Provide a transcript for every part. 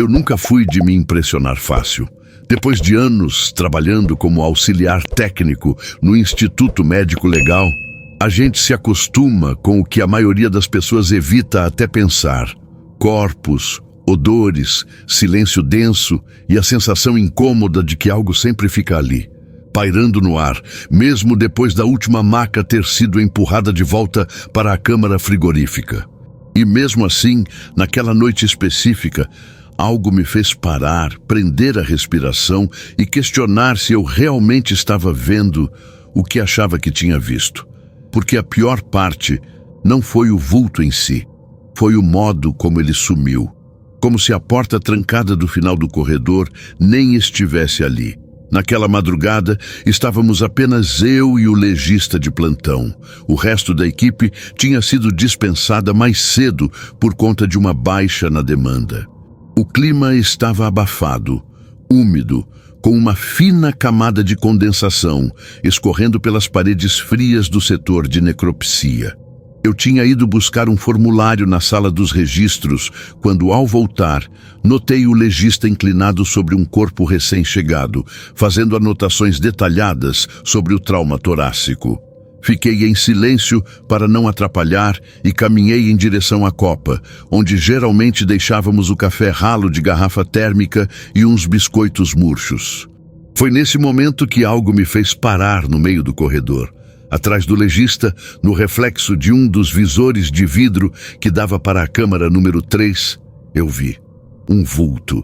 Eu nunca fui de me impressionar fácil. Depois de anos trabalhando como auxiliar técnico no Instituto Médico Legal, a gente se acostuma com o que a maioria das pessoas evita até pensar: corpos, odores, silêncio denso e a sensação incômoda de que algo sempre fica ali, pairando no ar, mesmo depois da última maca ter sido empurrada de volta para a câmara frigorífica. E mesmo assim, naquela noite específica, algo me fez parar, prender a respiração e questionar se eu realmente estava vendo o que achava que tinha visto. Porque a pior parte não foi o vulto em si, foi o modo como ele sumiu. Como se a porta trancada do final do corredor nem estivesse ali. Naquela madrugada, estávamos apenas eu e o legista de plantão. O resto da equipe tinha sido dispensada mais cedo por conta de uma baixa na demanda. O clima estava abafado, úmido, com uma fina camada de condensação escorrendo pelas paredes frias do setor de necropsia. Eu tinha ido buscar um formulário na sala dos registros quando, ao voltar, notei o legista inclinado sobre um corpo recém-chegado, fazendo anotações detalhadas sobre o trauma torácico. Fiquei em silêncio para não atrapalhar e caminhei em direção à copa, onde geralmente deixávamos o café ralo de garrafa térmica e uns biscoitos murchos. Foi nesse momento que algo me fez parar no meio do corredor. Atrás do legista, no reflexo de um dos visores de vidro que dava para a câmara número 3, eu vi um vulto.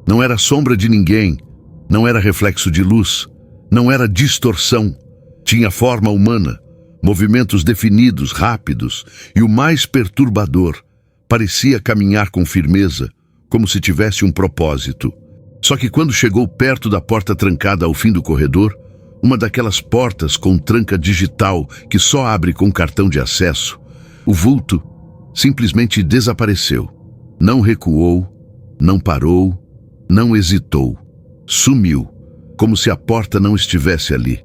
Não era sombra de ninguém, não era reflexo de luz, não era distorção. Tinha forma humana, movimentos definidos, rápidos, e o mais perturbador, parecia caminhar com firmeza, como se tivesse um propósito. Só que quando chegou perto da porta trancada ao fim do corredor, uma daquelas portas com tranca digital que só abre com cartão de acesso, o vulto simplesmente desapareceu. Não recuou, não parou, não hesitou. Sumiu, como se a porta não estivesse ali.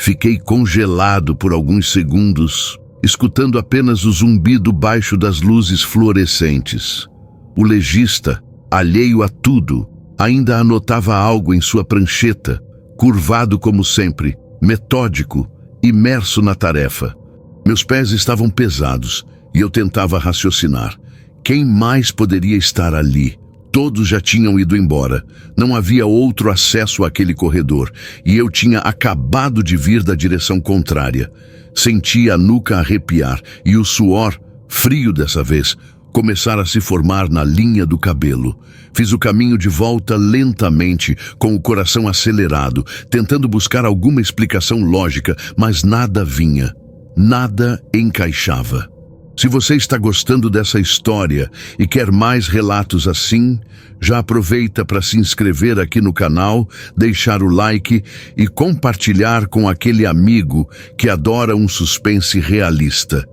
Fiquei congelado por alguns segundos, escutando apenas o zumbido baixo das luzes fluorescentes. O legista, alheio a tudo, ainda anotava algo em sua prancheta, curvado como sempre, metódico, imerso na tarefa. Meus pés estavam pesados e eu tentava raciocinar. Quem mais poderia estar ali? Todos já tinham ido embora. Não havia outro acesso àquele corredor e eu tinha acabado de vir da direção contrária. Sentia a nuca arrepiar e o suor, frio dessa vez, começar a se formar na linha do cabelo. Fiz o caminho de volta lentamente, com o coração acelerado, tentando buscar alguma explicação lógica, mas nada vinha. Nada encaixava. Se você está gostando dessa história e quer mais relatos assim, já aproveita para se inscrever aqui no canal, deixar o like e compartilhar com aquele amigo que adora um suspense realista.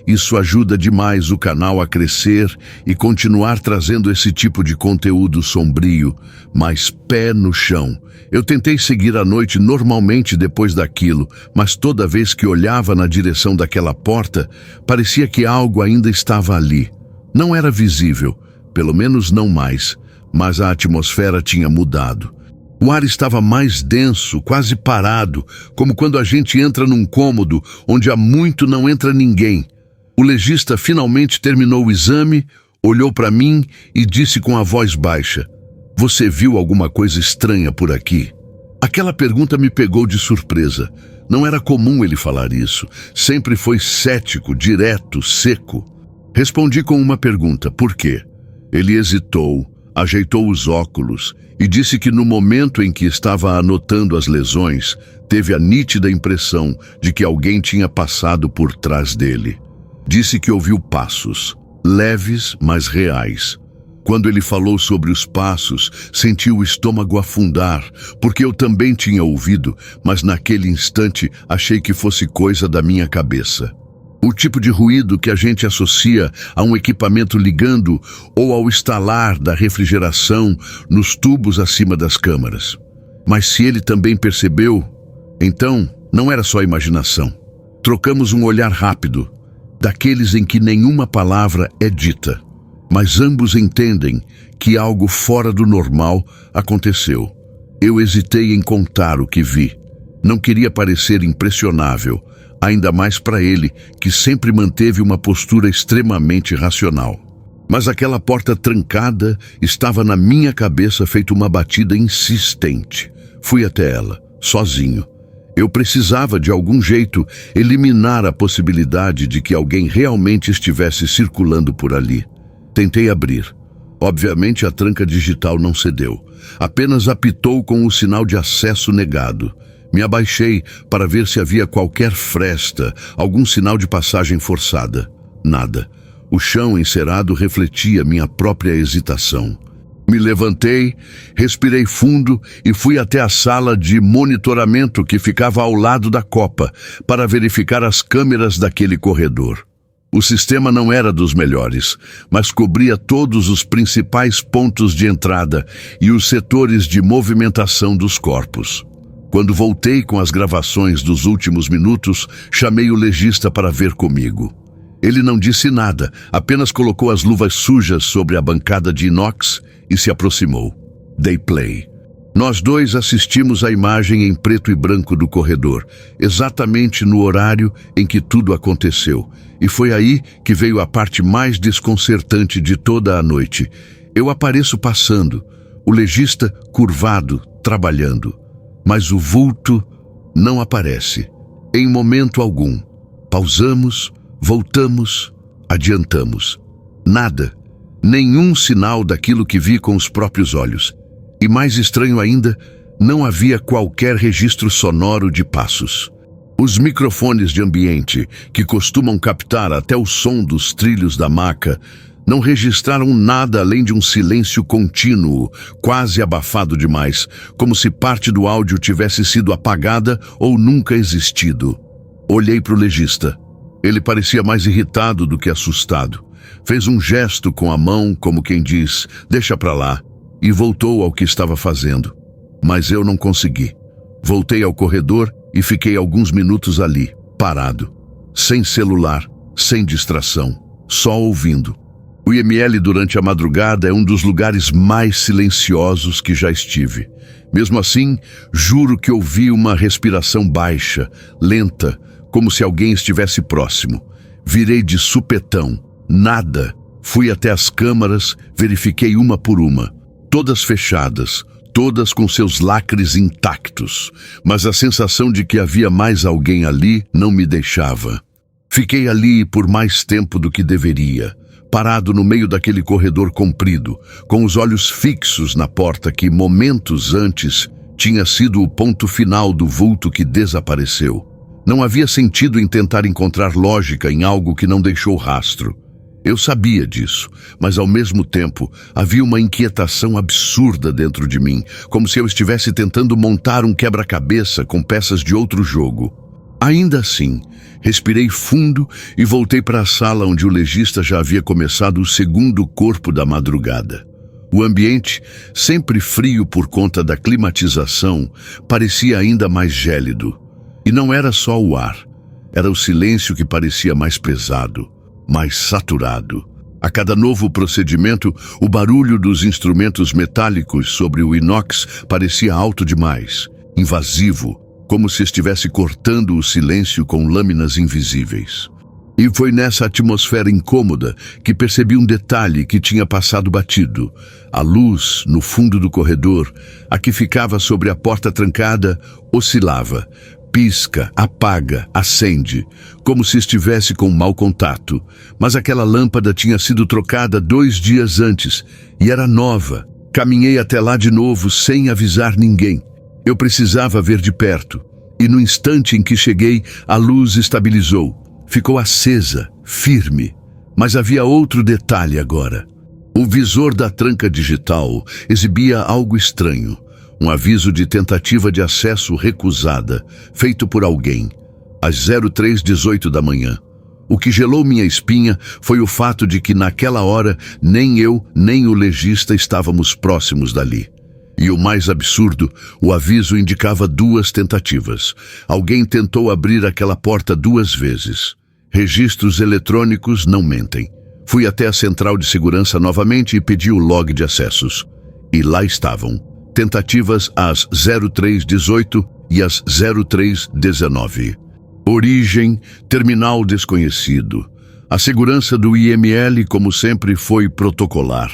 Isso ajuda demais o canal a crescer e continuar trazendo esse tipo de conteúdo sombrio, mas pé no chão. Eu tentei seguir a noite normalmente depois daquilo, mas toda vez que olhava na direção daquela porta, parecia que algo ainda estava ali. Não era visível, pelo menos não mais, mas a atmosfera tinha mudado. O ar estava mais denso, quase parado, como quando a gente entra num cômodo onde há muito não entra ninguém. O legista finalmente terminou o exame, olhou para mim e disse com a voz baixa: "Você viu alguma coisa estranha por aqui?" Aquela pergunta me pegou de surpresa. Não era comum ele falar isso. Sempre foi cético, direto, seco. Respondi com uma pergunta: por quê? Ele hesitou, ajeitou os óculos e disse que no momento em que estava anotando as lesões, teve a nítida impressão de que alguém tinha passado por trás dele. Disse que ouviu passos, leves, mas reais. Quando ele falou sobre os passos, senti o estômago afundar, porque eu também tinha ouvido, mas naquele instante achei que fosse coisa da minha cabeça. O tipo de ruído que a gente associa a um equipamento ligando ou ao estalar da refrigeração nos tubos acima das câmaras. Mas se ele também percebeu, então não era só imaginação. Trocamos um olhar rápido, daqueles em que nenhuma palavra é dita. Mas ambos entendem que algo fora do normal aconteceu. Eu hesitei em contar o que vi. Não queria parecer impressionável, ainda mais para ele, que sempre manteve uma postura extremamente racional. Mas aquela porta trancada estava na minha cabeça feito uma batida insistente. Fui até ela, sozinho. Eu precisava, de algum jeito, eliminar a possibilidade de que alguém realmente estivesse circulando por ali. Tentei abrir. Obviamente a tranca digital não cedeu. Apenas apitou com o sinal de acesso negado. Me abaixei para ver se havia qualquer fresta, algum sinal de passagem forçada. Nada. O chão encerado refletia minha própria hesitação. Me levantei, respirei fundo e fui até a sala de monitoramento que ficava ao lado da copa para verificar as câmeras daquele corredor. O sistema não era dos melhores, mas cobria todos os principais pontos de entrada e os setores de movimentação dos corpos. Quando voltei com as gravações dos últimos minutos, chamei o legista para ver comigo. Ele não disse nada, apenas colocou as luvas sujas sobre a bancada de inox e se aproximou. Dei play. Nós dois assistimos à imagem em preto e branco do corredor, exatamente no horário em que tudo aconteceu. E foi aí que veio a parte mais desconcertante de toda a noite. Eu apareço passando, o legista curvado, trabalhando. Mas o vulto não aparece, em momento algum. Pausamos, voltamos, adiantamos. Nada, nenhum sinal daquilo que vi com os próprios olhos. E mais estranho ainda, não havia qualquer registro sonoro de passos. Os microfones de ambiente, que costumam captar até o som dos trilhos da maca, não registraram nada além de um silêncio contínuo, quase abafado demais, como se parte do áudio tivesse sido apagada ou nunca existido. Olhei para o legista. Ele parecia mais irritado do que assustado. Fez um gesto com a mão, como quem diz, deixa pra lá, e voltou ao que estava fazendo. Mas eu não consegui. Voltei ao corredor e fiquei alguns minutos ali, parado, sem celular, sem distração, só ouvindo. O IML durante a madrugada é um dos lugares mais silenciosos que já estive. Mesmo assim, juro que ouvi uma respiração baixa, lenta, como se alguém estivesse próximo. Virei de supetão. Nada. Fui até as câmaras, verifiquei uma por uma. Todas fechadas, todas com seus lacres intactos. Mas a sensação de que havia mais alguém ali não me deixava. Fiquei ali por mais tempo do que deveria. Parado no meio daquele corredor comprido, com os olhos fixos na porta que, momentos antes, tinha sido o ponto final do vulto que desapareceu. Não havia sentido em tentar encontrar lógica em algo que não deixou rastro. Eu sabia disso, mas ao mesmo tempo havia uma inquietação absurda dentro de mim, como se eu estivesse tentando montar um quebra-cabeça com peças de outro jogo. Ainda assim, respirei fundo e voltei para a sala onde o legista já havia começado o segundo corpo da madrugada. O ambiente, sempre frio por conta da climatização, parecia ainda mais gélido. E não era só o ar, era o silêncio que parecia mais pesado, mais saturado. A cada novo procedimento, o barulho dos instrumentos metálicos sobre o inox parecia alto demais, invasivo, como se estivesse cortando o silêncio com lâminas invisíveis. E foi nessa atmosfera incômoda que percebi um detalhe que tinha passado batido. A luz, no fundo do corredor, a que ficava sobre a porta trancada, oscilava. Pisca, apaga, acende, como se estivesse com mau contato. Mas aquela lâmpada tinha sido trocada 2 dias antes e era nova. Caminhei até lá de novo sem avisar ninguém. Eu precisava ver de perto, e no instante em que cheguei, a luz estabilizou. Ficou acesa, firme. Mas havia outro detalhe agora. O visor da tranca digital exibia algo estranho. Um aviso de tentativa de acesso recusada, feito por alguém, às 03h18 da manhã. O que gelou minha espinha foi o fato de que naquela hora nem eu nem o legista estávamos próximos dali. E o mais absurdo, o aviso indicava 2 tentativas. Alguém tentou abrir aquela porta 2 vezes. Registros eletrônicos não mentem. Fui até a central de segurança novamente e pedi o log de acessos. E lá estavam, tentativas às 03:18 e às 03:19. Origem, terminal desconhecido. A segurança do IML, como sempre, foi protocolar.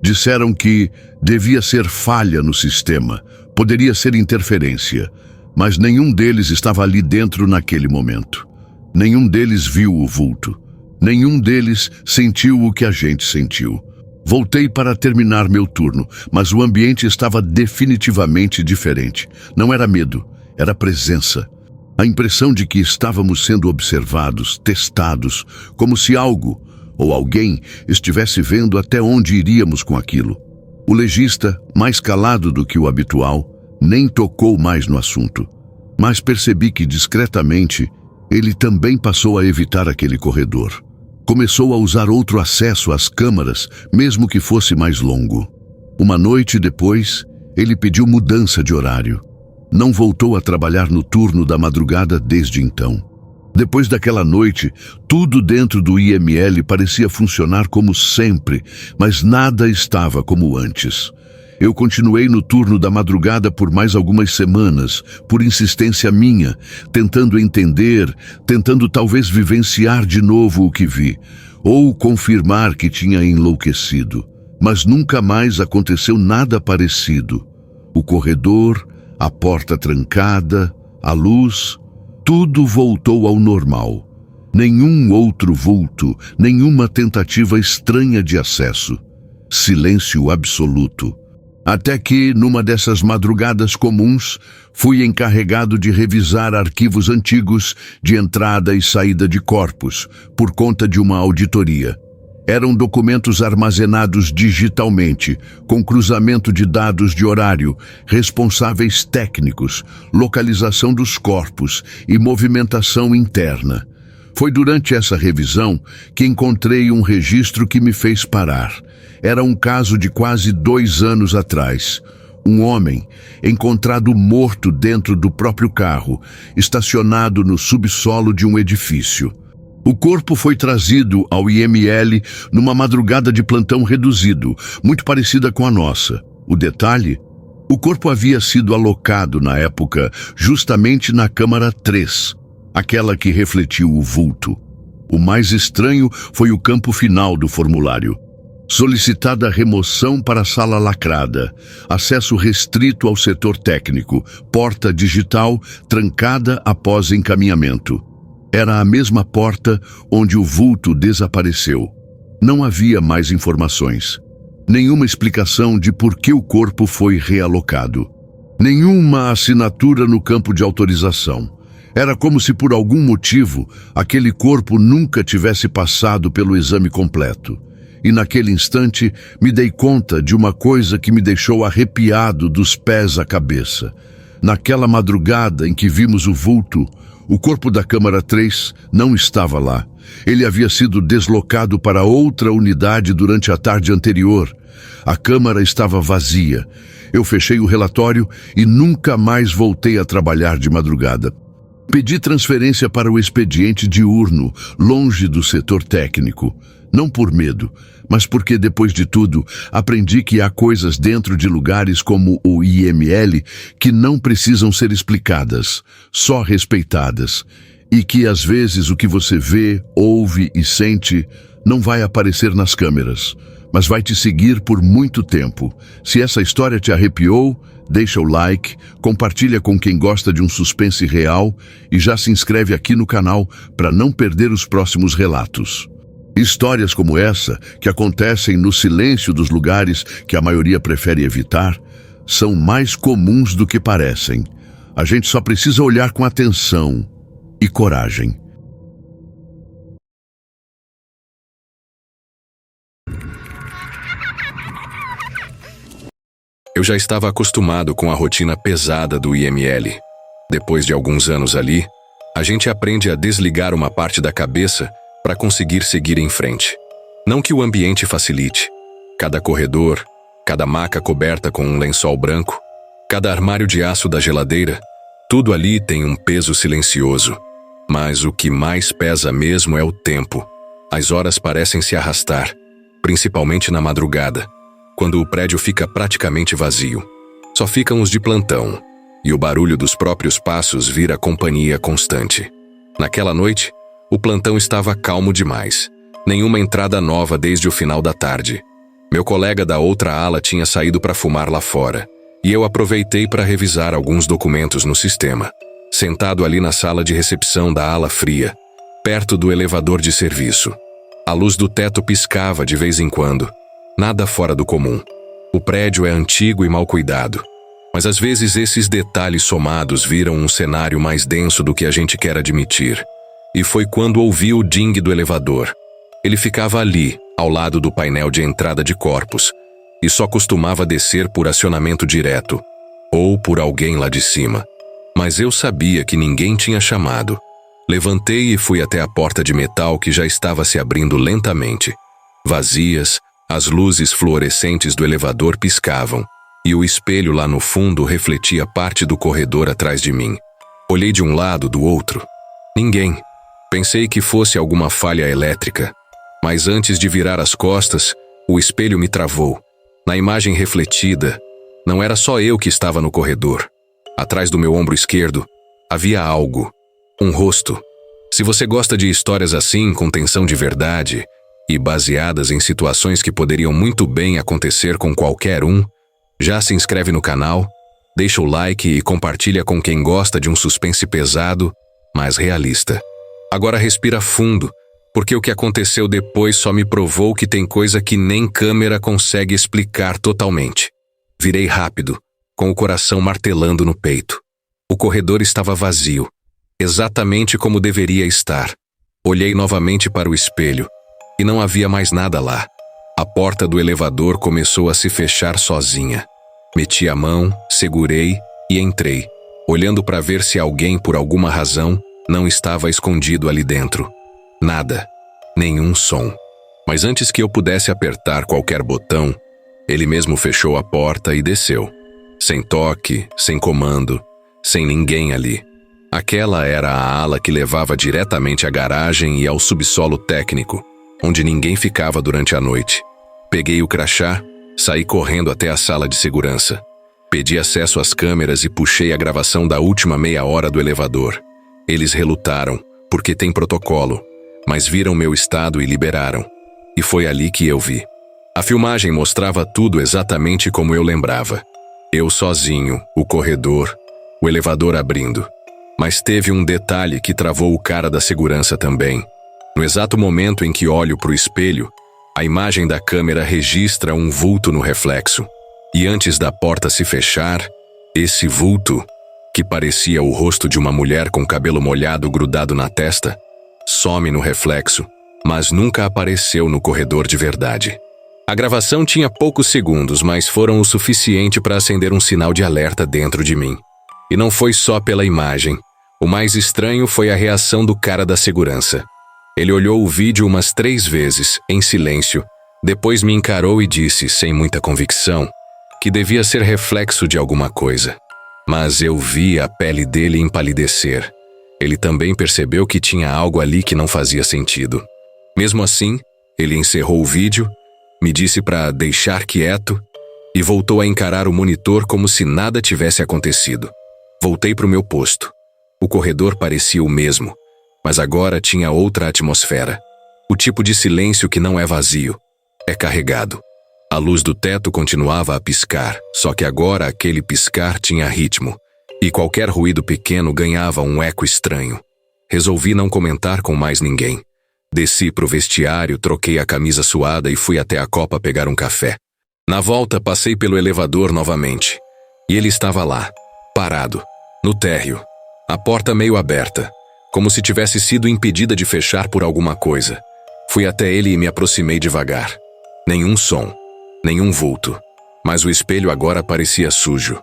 Disseram que devia ser falha no sistema, poderia ser interferência, mas nenhum deles estava ali dentro naquele momento. Nenhum deles viu o vulto. Nenhum deles sentiu o que a gente sentiu. Voltei para terminar meu turno, mas o ambiente estava definitivamente diferente. Não era medo, era presença. A impressão de que estávamos sendo observados, testados, como se algo ou alguém estivesse vendo até onde iríamos com aquilo. O legista, mais calado do que o habitual, nem tocou mais no assunto. Mas percebi que, discretamente, ele também passou a evitar aquele corredor. Começou a usar outro acesso às câmaras, mesmo que fosse mais longo. Uma noite depois, ele pediu mudança de horário. Não voltou a trabalhar no turno da madrugada desde então. Depois daquela noite, tudo dentro do IML parecia funcionar como sempre, mas nada estava como antes. Eu continuei no turno da madrugada por mais algumas semanas, por insistência minha, tentando entender, tentando talvez vivenciar de novo o que vi, ou confirmar que tinha enlouquecido. Mas nunca mais aconteceu nada parecido. O corredor, a porta trancada, a luz, tudo voltou ao normal. Nenhum outro vulto, nenhuma tentativa estranha de acesso. Silêncio absoluto. Até que, numa dessas madrugadas comuns, fui encarregado de revisar arquivos antigos de entrada e saída de corpos, por conta de uma auditoria. Eram documentos armazenados digitalmente, com cruzamento de dados de horário, responsáveis técnicos, localização dos corpos e movimentação interna. Foi durante essa revisão que encontrei um registro que me fez parar. Era um caso de quase 2 anos atrás. Um homem, encontrado morto dentro do próprio carro, estacionado no subsolo de um edifício. O corpo foi trazido ao IML numa madrugada de plantão reduzido, muito parecida com a nossa. O detalhe? O corpo havia sido alocado na época justamente na Câmara 3, aquela que refletiu o vulto. O mais estranho foi o campo final do formulário. Solicitada remoção para a sala lacrada, acesso restrito ao setor técnico, porta digital trancada após encaminhamento. Era a mesma porta onde o vulto desapareceu. Não havia mais informações. Nenhuma explicação de por que o corpo foi realocado. Nenhuma assinatura no campo de autorização. Era como se por algum motivo aquele corpo nunca tivesse passado pelo exame completo. E naquele instante me dei conta de uma coisa que me deixou arrepiado dos pés à cabeça. Naquela madrugada em que vimos o vulto, o corpo da Câmara 3 não estava lá. Ele havia sido deslocado para outra unidade durante a tarde anterior. A Câmara estava vazia. Eu fechei o relatório e nunca mais voltei a trabalhar de madrugada. Pedi transferência para o expediente diurno, longe do setor técnico. Não por medo, mas porque, depois de tudo, aprendi que há coisas dentro de lugares como o IML que não precisam ser explicadas, só respeitadas, e que às vezes o que você vê, ouve e sente não vai aparecer nas câmeras, mas vai te seguir por muito tempo. Se essa história te arrepiou, deixa o like, compartilha com quem gosta de um suspense real e já se inscreve aqui no canal para não perder os próximos relatos. Histórias como essa, que acontecem no silêncio dos lugares que a maioria prefere evitar, são mais comuns do que parecem. A gente só precisa olhar com atenção e coragem. Eu já estava acostumado com a rotina pesada do IML. Depois de alguns anos ali, a gente aprende a desligar uma parte da cabeça para conseguir seguir em frente. Não que o ambiente facilite. Cada corredor, cada maca coberta com um lençol branco, cada armário de aço da geladeira, tudo ali tem um peso silencioso. Mas o que mais pesa mesmo é o tempo. As horas parecem se arrastar, principalmente na madrugada, quando o prédio fica praticamente vazio. Só ficam os de plantão, e o barulho dos próprios passos vira companhia constante. Naquela noite, o plantão estava calmo demais. Nenhuma entrada nova desde o final da tarde. Meu colega da outra ala tinha saído para fumar lá fora, e eu aproveitei para revisar alguns documentos no sistema, sentado ali na sala de recepção da ala fria, perto do elevador de serviço. A luz do teto piscava de vez em quando. Nada fora do comum. O prédio é antigo e mal cuidado, mas às vezes esses detalhes somados viram um cenário mais denso do que a gente quer admitir. E foi quando ouvi o ding do elevador. Ele ficava ali, ao lado do painel de entrada de corpos, e só costumava descer por acionamento direto, ou por alguém lá de cima. Mas eu sabia que ninguém tinha chamado. Levantei e fui até a porta de metal que já estava se abrindo lentamente. Vazias, as luzes fluorescentes do elevador piscavam, e o espelho lá no fundo refletia parte do corredor atrás de mim. Olhei de um lado, do outro. Ninguém. Pensei que fosse alguma falha elétrica. Mas antes de virar as costas, o espelho me travou. Na imagem refletida, não era só eu que estava no corredor. Atrás do meu ombro esquerdo, havia algo. Um rosto. Se você gosta de histórias assim, com tensão de verdade, e baseadas em situações que poderiam muito bem acontecer com qualquer um, já se inscreve no canal, deixa o like e compartilha com quem gosta de um suspense pesado, mas realista. Agora respira fundo, porque o que aconteceu depois só me provou que tem coisa que nem câmera consegue explicar totalmente. Virei rápido, com o coração martelando no peito. O corredor estava vazio, exatamente como deveria estar. Olhei novamente para o espelho, e não havia mais nada lá. A porta do elevador começou a se fechar sozinha. Meti a mão, segurei e entrei, olhando para ver se alguém, por alguma razão, não estava escondido ali dentro. Nada. Nenhum som. Mas antes que eu pudesse apertar qualquer botão, ele mesmo fechou a porta e desceu. Sem toque, sem comando, sem ninguém ali. Aquela era a ala que levava diretamente à garagem e ao subsolo técnico, onde ninguém ficava durante a noite. Peguei o crachá, saí correndo até a sala de segurança. Pedi acesso às câmeras e puxei a gravação da última meia hora do elevador. Eles relutaram, porque tem protocolo, mas viram meu estado e liberaram. E foi ali que eu vi. A filmagem mostrava tudo exatamente como eu lembrava. Eu sozinho, o corredor, o elevador abrindo. Mas teve um detalhe que travou o cara da segurança também. No exato momento em que olho para o espelho, a imagem da câmera registra um vulto no reflexo. E antes da porta se fechar, esse vulto, que parecia o rosto de uma mulher com cabelo molhado grudado na testa, some no reflexo, mas nunca apareceu no corredor de verdade. A gravação tinha poucos segundos, mas foram o suficiente para acender um sinal de alerta dentro de mim. E não foi só pela imagem. O mais estranho foi a reação do cara da segurança. Ele olhou o vídeo umas 3 vezes, em silêncio, depois me encarou e disse, sem muita convicção, que devia ser reflexo de alguma coisa. Mas eu vi a pele dele empalidecer. Ele também percebeu que tinha algo ali que não fazia sentido. Mesmo assim, ele encerrou o vídeo, me disse para deixar quieto e voltou a encarar o monitor como se nada tivesse acontecido. Voltei para o meu posto. O corredor parecia o mesmo, mas agora tinha outra atmosfera. O tipo de silêncio que não é vazio, é carregado. A luz do teto continuava a piscar, só que agora aquele piscar tinha ritmo, e qualquer ruído pequeno ganhava um eco estranho. Resolvi não comentar com mais ninguém. Desci pro vestiário, troquei a camisa suada e fui até a copa pegar um café. Na volta, passei pelo elevador novamente. E ele estava lá, parado, no térreo, a porta meio aberta, como se tivesse sido impedida de fechar por alguma coisa. Fui até ele e me aproximei devagar. Nenhum som, nenhum vulto, mas o espelho agora parecia sujo,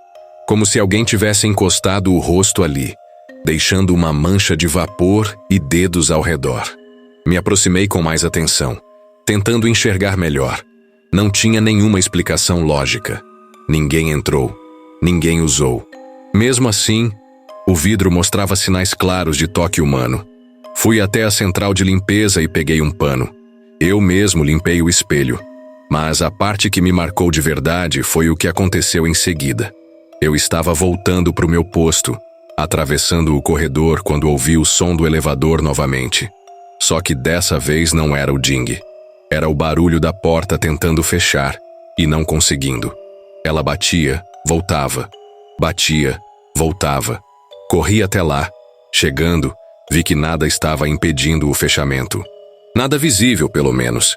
como se alguém tivesse encostado o rosto ali, deixando uma mancha de vapor e dedos ao redor. Me aproximei com mais atenção, tentando enxergar melhor. Não tinha nenhuma explicação lógica. Ninguém entrou, ninguém usou. Mesmo assim, o vidro mostrava sinais claros de toque humano. Fui até a central de limpeza e peguei um pano. Eu mesmo limpei o espelho, mas a parte que me marcou de verdade foi o que aconteceu em seguida. Eu estava voltando para o meu posto, atravessando o corredor quando ouvi o som do elevador novamente. Só que dessa vez não era o ding. Era o barulho da porta tentando fechar e não conseguindo. Ela batia, voltava. Batia, voltava. Corri até lá. Chegando, vi que nada estava impedindo o fechamento. Nada visível, pelo menos.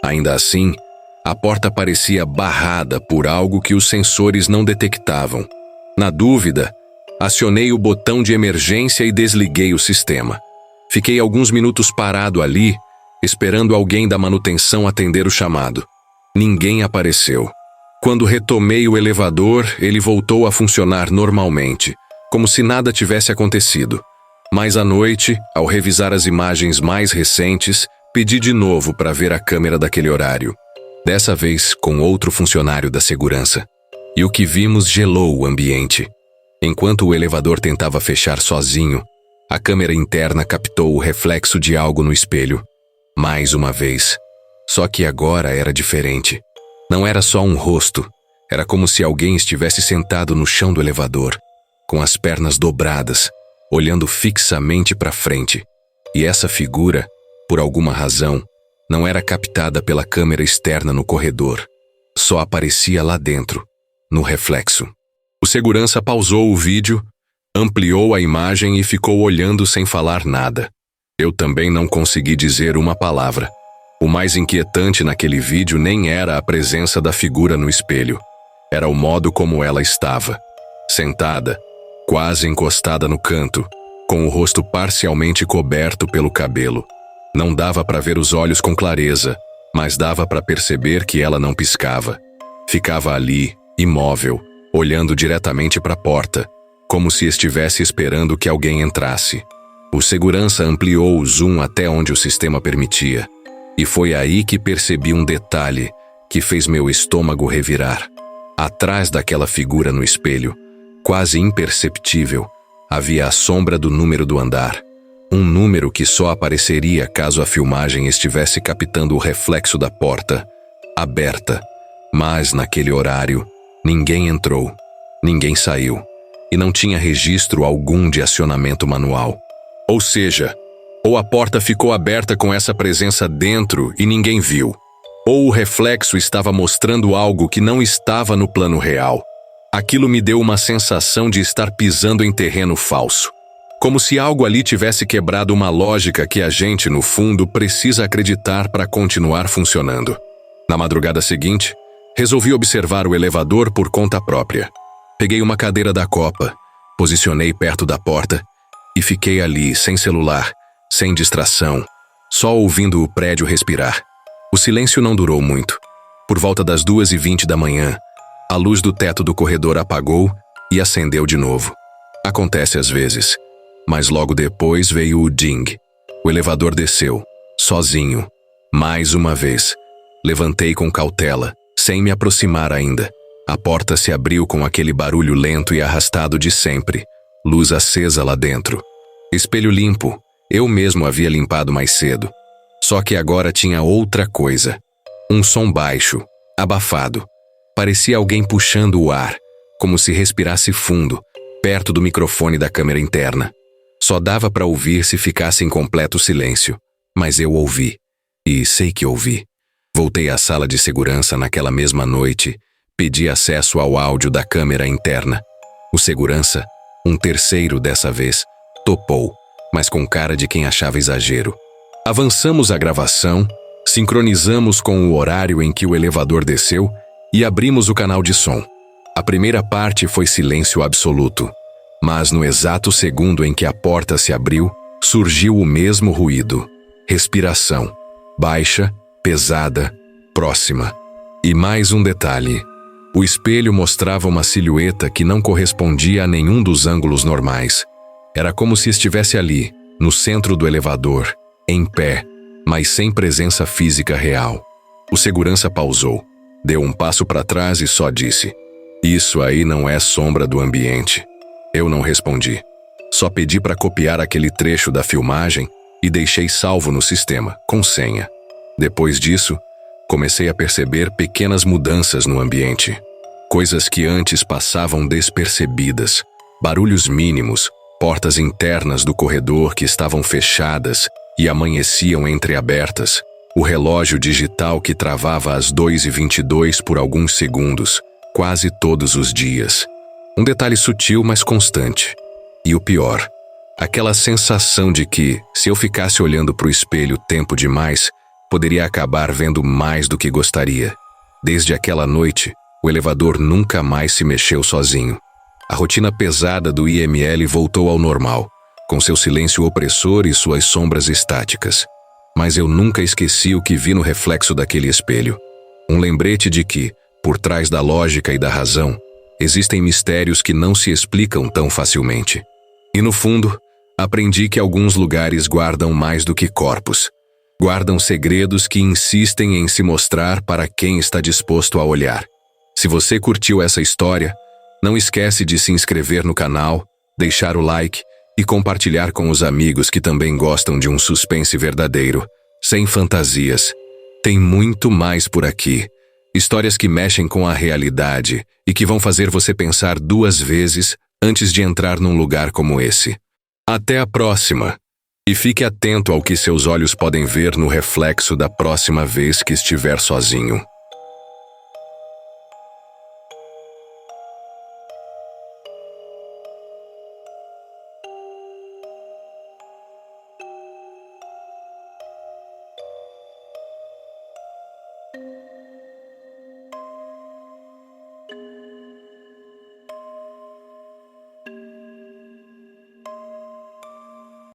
Ainda assim, a porta parecia barrada por algo que os sensores não detectavam. Na dúvida, acionei o botão de emergência e desliguei o sistema. Fiquei alguns minutos parado ali, esperando alguém da manutenção atender o chamado. Ninguém apareceu. Quando retomei o elevador, ele voltou a funcionar normalmente, como se nada tivesse acontecido. Mas à noite, ao revisar as imagens mais recentes, pedi de novo para ver a câmera daquele horário. Dessa vez com outro funcionário da segurança. E o que vimos gelou o ambiente. Enquanto o elevador tentava fechar sozinho, a câmera interna captou o reflexo de algo no espelho. Mais uma vez. Só que agora era diferente. Não era só um rosto. Era como se alguém estivesse sentado no chão do elevador, com as pernas dobradas, olhando fixamente para frente. E essa figura, por alguma razão, não era captada pela câmera externa no corredor. Só aparecia lá dentro, no reflexo. O segurança pausou o vídeo, ampliou a imagem e ficou olhando sem falar nada. Eu também não consegui dizer uma palavra. O mais inquietante naquele vídeo nem era a presença da figura no espelho. Era o modo como ela estava. Sentada, quase encostada no canto, com o rosto parcialmente coberto pelo cabelo. Não dava para ver os olhos com clareza, mas dava para perceber que ela não piscava. Ficava ali, imóvel, olhando diretamente para a porta, como se estivesse esperando que alguém entrasse. O segurança ampliou o zoom até onde o sistema permitia, e foi aí que percebi um detalhe que fez meu estômago revirar. Atrás daquela figura no espelho, quase imperceptível, havia a sombra do número do andar. Um número que só apareceria caso a filmagem estivesse captando o reflexo da porta, aberta. Mas, naquele horário, ninguém entrou, ninguém saiu, e não tinha registro algum de acionamento manual. Ou seja, ou a porta ficou aberta com essa presença dentro e ninguém viu, ou o reflexo estava mostrando algo que não estava no plano real. Aquilo me deu uma sensação de estar pisando em terreno falso. Como se algo ali tivesse quebrado uma lógica que a gente, no fundo, precisa acreditar para continuar funcionando. Na madrugada seguinte, resolvi observar o elevador por conta própria. Peguei uma cadeira da copa, posicionei perto da porta e fiquei ali, sem celular, sem distração, só ouvindo o prédio respirar. O silêncio não durou muito. Por volta das 2h20 da manhã, a luz do teto do corredor apagou e acendeu de novo. Acontece às vezes. Mas logo depois veio o ding. O elevador desceu, sozinho. Mais uma vez. Levantei com cautela, sem me aproximar ainda. A porta se abriu com aquele barulho lento e arrastado de sempre. Luz acesa lá dentro. Espelho limpo. Eu mesmo havia limpado mais cedo. Só que agora tinha outra coisa. Um som baixo, abafado. Parecia alguém puxando o ar, como se respirasse fundo, perto do microfone da câmera interna. Só dava para ouvir se ficasse em completo silêncio. Mas eu ouvi. E sei que ouvi. Voltei à sala de segurança naquela mesma noite. Pedi acesso ao áudio da câmera interna. O segurança, um terceiro dessa vez, topou, mas com cara de quem achava exagero. Avançamos a gravação, sincronizamos com o horário em que o elevador desceu e abrimos o canal de som. A primeira parte foi silêncio absoluto. Mas no exato segundo em que a porta se abriu, surgiu o mesmo ruído. Respiração. Baixa, pesada, próxima. E mais um detalhe. O espelho mostrava uma silhueta que não correspondia a nenhum dos ângulos normais. Era como se estivesse ali, no centro do elevador, em pé, mas sem presença física real. O segurança pausou, deu um passo para trás e só disse: "Isso aí não é sombra do ambiente." Eu não respondi. Só pedi para copiar aquele trecho da filmagem e deixei salvo no sistema, com senha. Depois disso, comecei a perceber pequenas mudanças no ambiente. Coisas que antes passavam despercebidas. Barulhos mínimos, portas internas do corredor que estavam fechadas e amanheciam entreabertas. O relógio digital que travava às 2h22 por alguns segundos, quase todos os dias. Um detalhe sutil, mas constante. E o pior, aquela sensação de que, se eu ficasse olhando para o espelho tempo demais, poderia acabar vendo mais do que gostaria. Desde aquela noite, o elevador nunca mais se mexeu sozinho. A rotina pesada do IML voltou ao normal, com seu silêncio opressor e suas sombras estáticas. Mas eu nunca esqueci o que vi no reflexo daquele espelho. Um lembrete de que, por trás da lógica e da razão, existem mistérios que não se explicam tão facilmente. E no fundo, aprendi que alguns lugares guardam mais do que corpos. Guardam segredos que insistem em se mostrar para quem está disposto a olhar. Se você curtiu essa história, não esquece de se inscrever no canal, deixar o like e compartilhar com os amigos que também gostam de um suspense verdadeiro, sem fantasias. Tem muito mais por aqui. Histórias que mexem com a realidade e que vão fazer você pensar 2 vezes antes de entrar num lugar como esse. Até a próxima! E fique atento ao que seus olhos podem ver no reflexo da próxima vez que estiver sozinho.